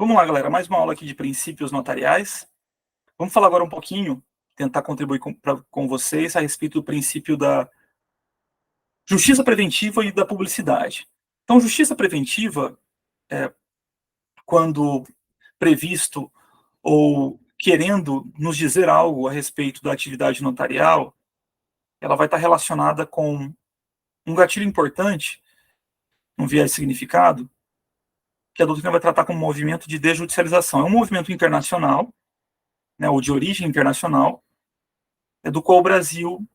Vamos lá, galera, mais uma aula aqui de princípios notariais. Vamos falar agora um pouquinho, tentar contribuir com vocês a respeito do princípio da justiça preventiva e da publicidade. Então, justiça preventiva, quando previsto ou querendo nos dizer algo a respeito da atividade notarial, ela vai estar relacionada com um gatilho importante, um viés de significado, que a doutrina vai tratar como um movimento de desjudicialização. É um movimento internacional, né, ou de origem internacional, do qual o Brasil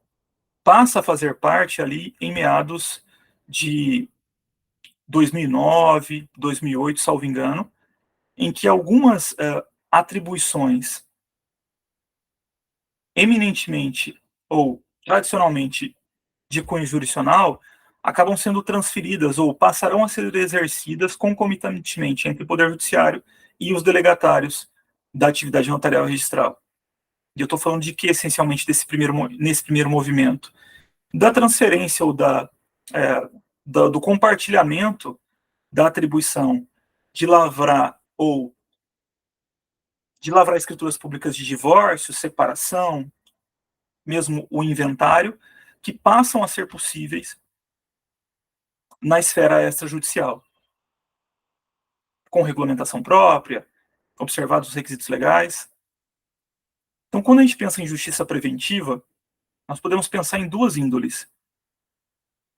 passa a fazer parte ali em meados de 2009, 2008, salvo engano, em que algumas atribuições eminentemente ou tradicionalmente de cunho jurisdicional acabam sendo transferidas ou passarão a ser exercidas concomitantemente entre o Poder Judiciário e os delegatários da atividade notarial registral. E eu estou falando de que, essencialmente, nesse primeiro movimento? Da transferência ou do compartilhamento da atribuição de lavrar escrituras públicas de divórcio, separação, mesmo o inventário, que passam a ser possíveis na esfera extrajudicial, com regulamentação própria, observados os requisitos legais. Então, quando a gente pensa em justiça preventiva, nós podemos pensar em duas índoles.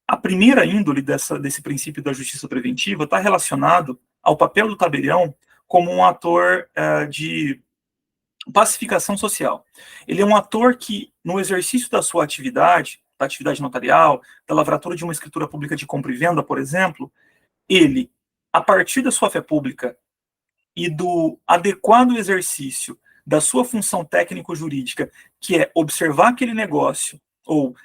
A primeira índole desse princípio da justiça preventiva está relacionado ao papel do tabelião como um ator de pacificação social. Ele é um ator que, no exercício da sua atividade, da atividade notarial, da lavratura de uma escritura pública de compra e venda, por exemplo, ele, a partir da sua fé pública e do adequado exercício da sua função técnico-jurídica, que é observar aquele negócio ou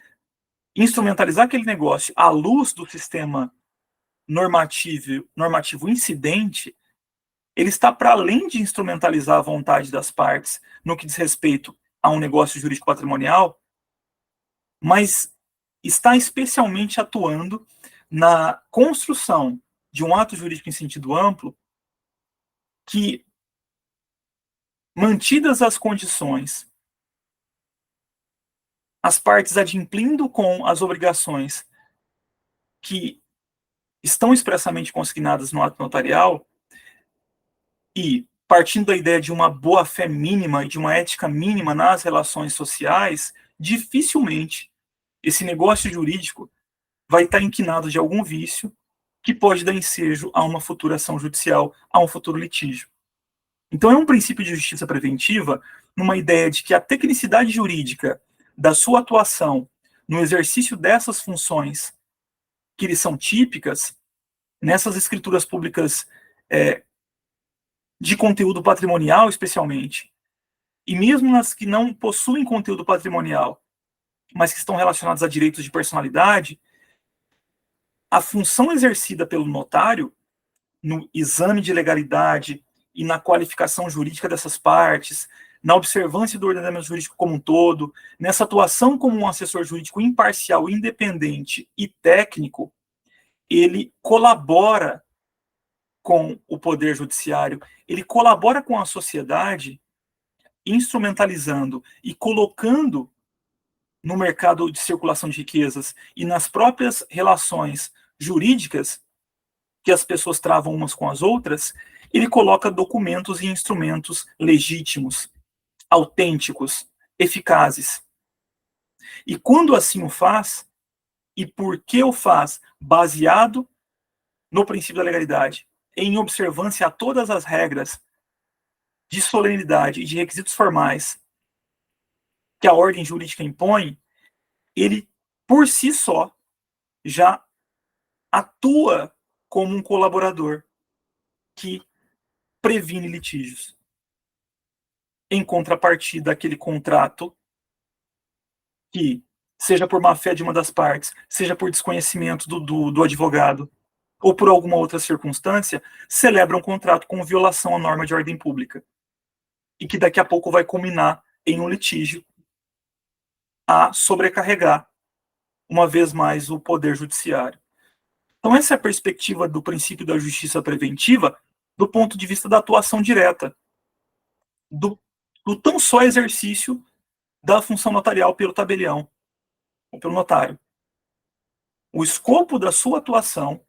instrumentalizar aquele negócio à luz do sistema normativo incidente, ele está para além de instrumentalizar a vontade das partes no que diz respeito a um negócio jurídico patrimonial, mas está especialmente atuando na construção de um ato jurídico em sentido amplo que, mantidas as condições, as partes adimplindo com as obrigações que estão expressamente consignadas no ato notarial e partindo da ideia de uma boa-fé mínima e de uma ética mínima nas relações sociais, dificilmente esse negócio jurídico vai estar inquinado de algum vício que pode dar ensejo a uma futura ação judicial, a um futuro litígio. Então, é um princípio de justiça preventiva numa ideia de que a tecnicidade jurídica da sua atuação no exercício dessas funções que lhes são típicas, nessas escrituras públicas de conteúdo patrimonial, especialmente, e mesmo nas que não possuem conteúdo patrimonial, mas que estão relacionadas a direitos de personalidade, a função exercida pelo notário no exame de legalidade e na qualificação jurídica dessas partes, na observância do ordenamento jurídico como um todo, nessa atuação como um assessor jurídico imparcial, independente e técnico, ele colabora com o poder judiciário, ele colabora com a sociedade, instrumentalizando e colocando no mercado de circulação de riquezas e nas próprias relações jurídicas que as pessoas travam umas com as outras, ele coloca documentos e instrumentos legítimos, autênticos, eficazes. E quando assim o faz, e por que o faz? Baseado no princípio da legalidade, em observância a todas as regras de solenidade e de requisitos formais que a ordem jurídica impõe, ele, por si só, já atua como um colaborador que previne litígios. Em contrapartida, aquele contrato que, seja por má-fé de uma das partes, seja por desconhecimento do advogado, ou por alguma outra circunstância, celebra um contrato com violação à norma de ordem pública. E que daqui a pouco vai culminar em um litígio a sobrecarregar, uma vez mais, o poder judiciário. Então, essa é a perspectiva do princípio da justiça preventiva, do ponto de vista da atuação direta, do tão só exercício da função notarial pelo tabelião, ou pelo notário. O escopo da sua atuação,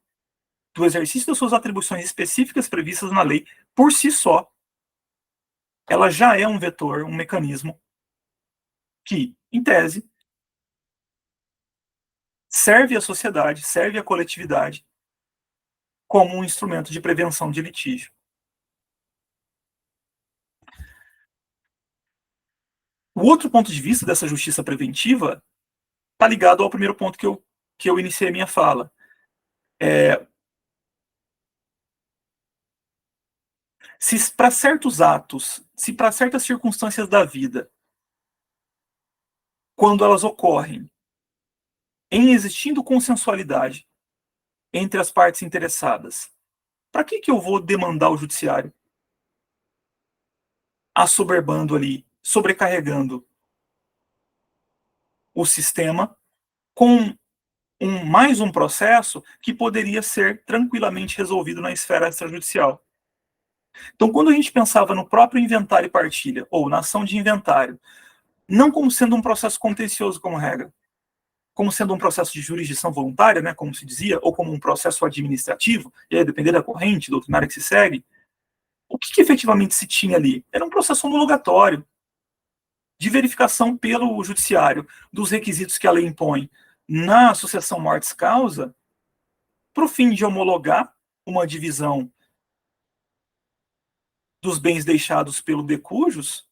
do exercício das suas atribuições específicas previstas na lei, por si só, ela já é um vetor, um mecanismo que, em tese, serve à sociedade, serve à coletividade como um instrumento de prevenção de litígio. O outro ponto de vista dessa justiça preventiva está ligado ao primeiro ponto que eu iniciei a minha fala. Se para certos atos, se para certas circunstâncias da vida, quando elas ocorrem, em existindo consensualidade entre as partes interessadas, para que eu vou demandar o judiciário? Assoberbando ali, sobrecarregando o sistema com mais um processo que poderia ser tranquilamente resolvido na esfera extrajudicial. Então, quando a gente pensava no próprio inventário e partilha, ou na ação de inventário, não como sendo um processo contencioso como regra, como sendo um processo de jurisdição voluntária, né, como se dizia, ou como um processo administrativo, e aí depender da corrente doutrinária que se segue, o que efetivamente se tinha ali? Era um processo homologatório, de verificação pelo judiciário dos requisitos que a lei impõe na sucessão mortis-causa, para o fim de homologar uma divisão dos bens deixados pelo de cujos,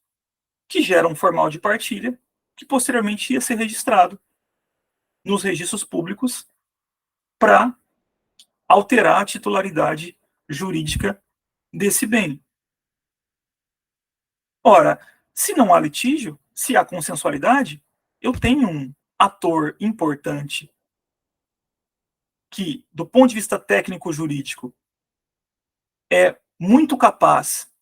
que gera um formal de partilha, que posteriormente ia ser registrado nos registros públicos para alterar a titularidade jurídica desse bem. Ora, se não há litígio, se há consensualidade, eu tenho um ator importante que, do ponto de vista técnico-jurídico, é muito capaz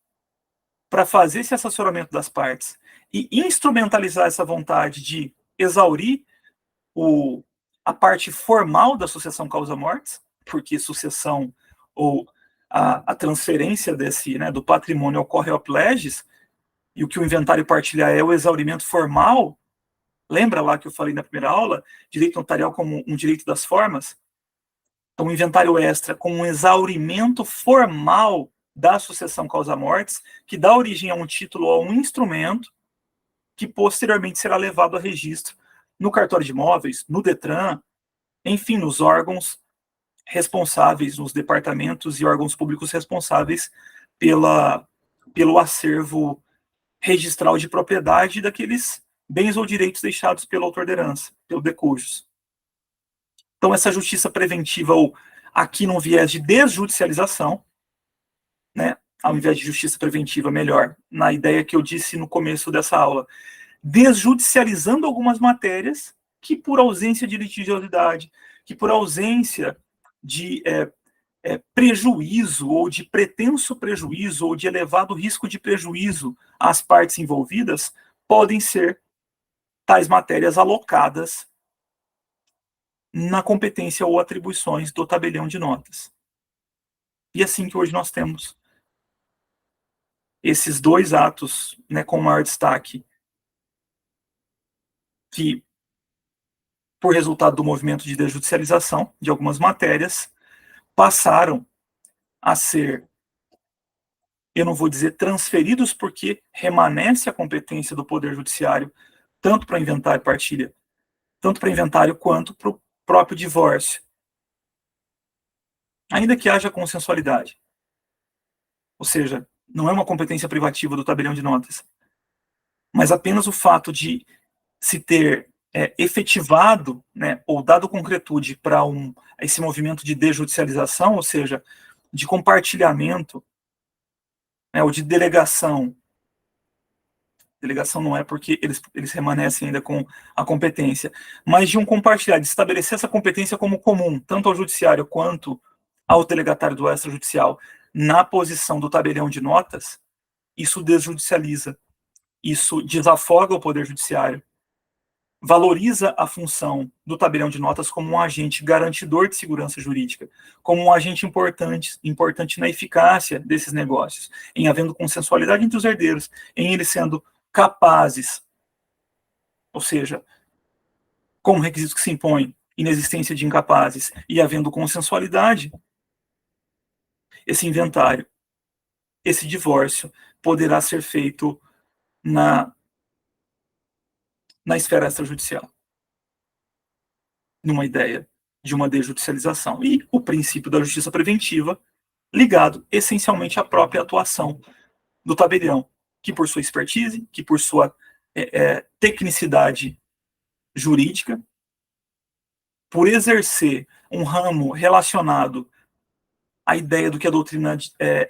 para fazer esse assessoramento das partes e instrumentalizar essa vontade de exaurir a parte formal da sucessão causa-mortis, porque sucessão ou a transferência do patrimônio ocorre op legis, e o que o inventário partilha é o exaurimento formal. Lembra lá que eu falei na primeira aula, direito notarial como um direito das formas? Então, o inventário extra com um exaurimento formal da sucessão causa-mortis, que dá origem a um título ou a um instrumento que posteriormente será levado a registro no cartório de imóveis, no Detran, enfim, nos órgãos responsáveis, nos departamentos e órgãos públicos responsáveis pelo acervo registral de propriedade daqueles bens ou direitos deixados pelo autor da herança, pelo de cujos. Então, essa justiça preventiva, ou aqui num viés de desjudicialização, né, ao invés de justiça preventiva, melhor, na ideia que eu disse no começo dessa aula, desjudicializando algumas matérias que, por ausência de litigiosidade, que por ausência de prejuízo, ou de pretenso prejuízo, ou de elevado risco de prejuízo às partes envolvidas, podem ser tais matérias alocadas na competência ou atribuições do tabelião de notas. E assim que hoje nós temos esses dois atos, né, com maior destaque, que, por resultado do movimento de desjudicialização de algumas matérias, passaram a ser, eu não vou dizer transferidos, porque remanesce a competência do Poder Judiciário, tanto para inventário e partilha, tanto para inventário quanto para o próprio divórcio, ainda que haja consensualidade. Ou seja, não é uma competência privativa do tabelião de notas, mas apenas o fato de se ter efetivado, né, ou dado concretude para esse movimento de desjudicialização, ou seja, de compartilhamento, né, ou de delegação. Delegação não é, porque eles remanescem ainda com a competência, mas de um compartilhar, de estabelecer essa competência como comum, tanto ao judiciário quanto ao delegatário do extrajudicial, na posição do tabelião de notas, isso desjudicializa, isso desafoga o Poder Judiciário, valoriza a função do tabelião de notas como um agente garantidor de segurança jurídica, como um agente importante na eficácia desses negócios, em havendo consensualidade entre os herdeiros, em eles sendo capazes, ou seja, como requisito que se impõe, inexistência de incapazes, e havendo consensualidade, esse inventário, esse divórcio, poderá ser feito na esfera extrajudicial, numa ideia de uma desjudicialização. E o princípio da justiça preventiva, ligado essencialmente à própria atuação do tabelião, que por sua expertise, que por sua tecnicidade jurídica, por exercer um ramo relacionado à ideia do que a doutrina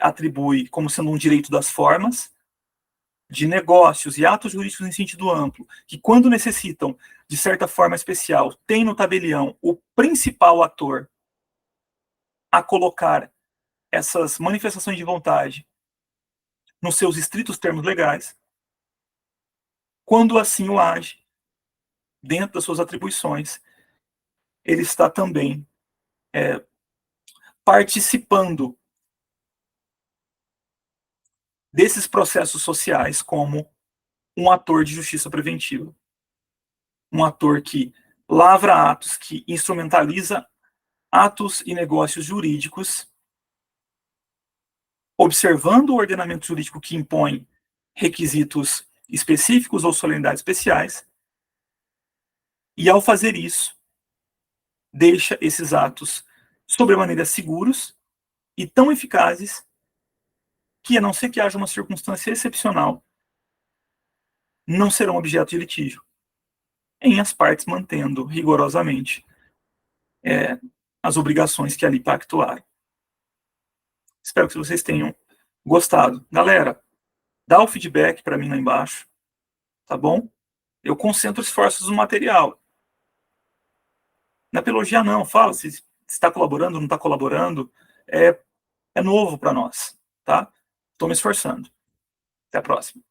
atribui como sendo um direito das formas, de negócios e atos jurídicos em sentido amplo, que quando necessitam de certa forma especial, tem no tabelião o principal ator a colocar essas manifestações de vontade nos seus estritos termos legais, quando assim o age, dentro das suas atribuições, ele está também participando desses processos sociais como um ator de justiça preventiva. Um ator que lavra atos, que instrumentaliza atos e negócios jurídicos, observando o ordenamento jurídico que impõe requisitos específicos ou solenidades especiais, e ao fazer isso, deixa esses atos sobremaneira seguros e tão eficazes que, a não ser que haja uma circunstância excepcional, não serão objeto de litígio, em as partes mantendo rigorosamente as obrigações que ali pactuaram. Espero que vocês tenham gostado. Galera, dá o feedback para mim lá embaixo, tá bom? Eu concentro esforços no material. Não é para elogiar, não. Fala se está colaborando, não está colaborando. É novo para nós, tá? Estou me esforçando. Até a próxima.